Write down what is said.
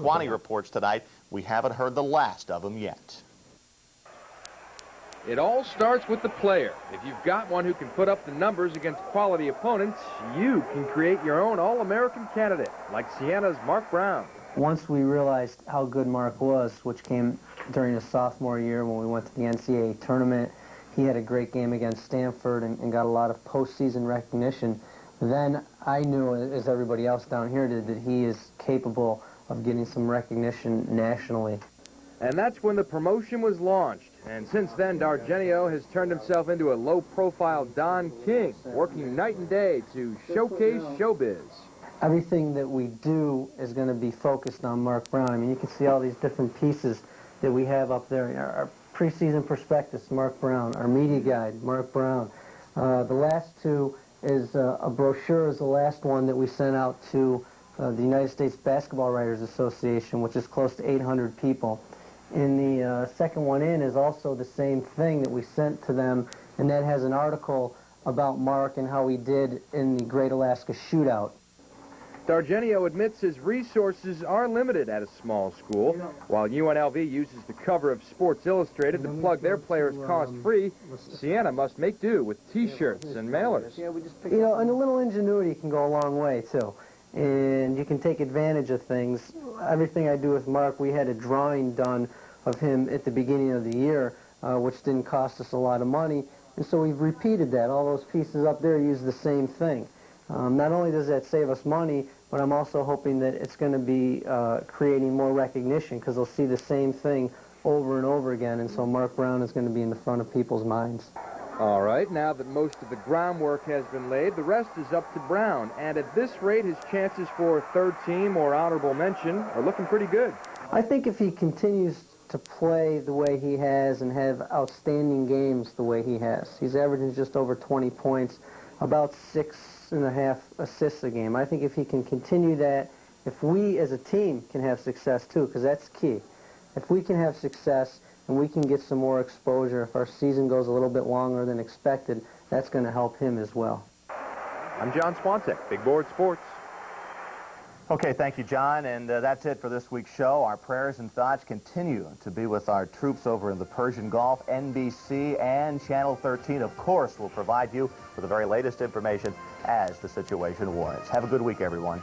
Swanee reports tonight we haven't heard the last of him yet. It all starts with the player. If you've got one who can put up the numbers against quality opponents, you can create your own All-American candidate, like Siena's Marc Brown. Once we realized how good Marc was, which came during his sophomore year when we went to the NCAA tournament, he had a great game against Stanford and got a lot of postseason recognition. Then I knew, as everybody else down here did, that he is capable of getting some recognition nationally. And that's when the promotion was launched. And since then, Dargenio has turned himself into a low-profile Don King, working night and day to showcase Showbiz. Everything that we do is going to be focused on Marc Brown. I mean, you can see all these different pieces that we have up there. Our preseason prospectus, Marc Brown. Our media guide, Marc Brown. The last two is a brochure is the last one that we sent out to the United States Basketball Writers Association, which is close to 800 people. And the second one in is also the same thing that we sent to them, and that has an article about Marc and how he did in the Great Alaska Shootout. Dargenio admits his resources are limited at a small school. While UNLV uses the cover of Sports Illustrated to plug their players cost-free, Siena must make do with T-shirts and mailers. You know, and a little ingenuity can go a long way, too. And you can take advantage of things. Everything I do with Marc, we had a drawing done of him at the beginning of the year, which didn't cost us a lot of money. And so we've repeated that. All those pieces up there use the same thing. Not only does that save us money, but I'm also hoping that it's going to be creating more recognition, because they'll see the same thing over and over again, and so Marc Brown is going to be in the front of people's minds. All right, now that most of the groundwork has been laid, the rest is up to Brown, and at this rate, his chances for third team or honorable mention are looking pretty good. I think if he continues to play the way he has and have outstanding games the way he has, he's averaging just over 20 points, about 6.5 assists a game. I think if he can continue that, if we as a team can have success too, because that's key. If we can have success and we can get some more exposure, if our season goes a little bit longer than expected, that's going to help him as well. I'm John Swantek, Big Board Sports. Okay, thank you, John, and that's it for this week's show. Our prayers and thoughts continue to be with our troops over in the Persian Gulf. NBC and Channel 13, of course, will provide you with the very latest information as the situation warrants. Have a good week, everyone.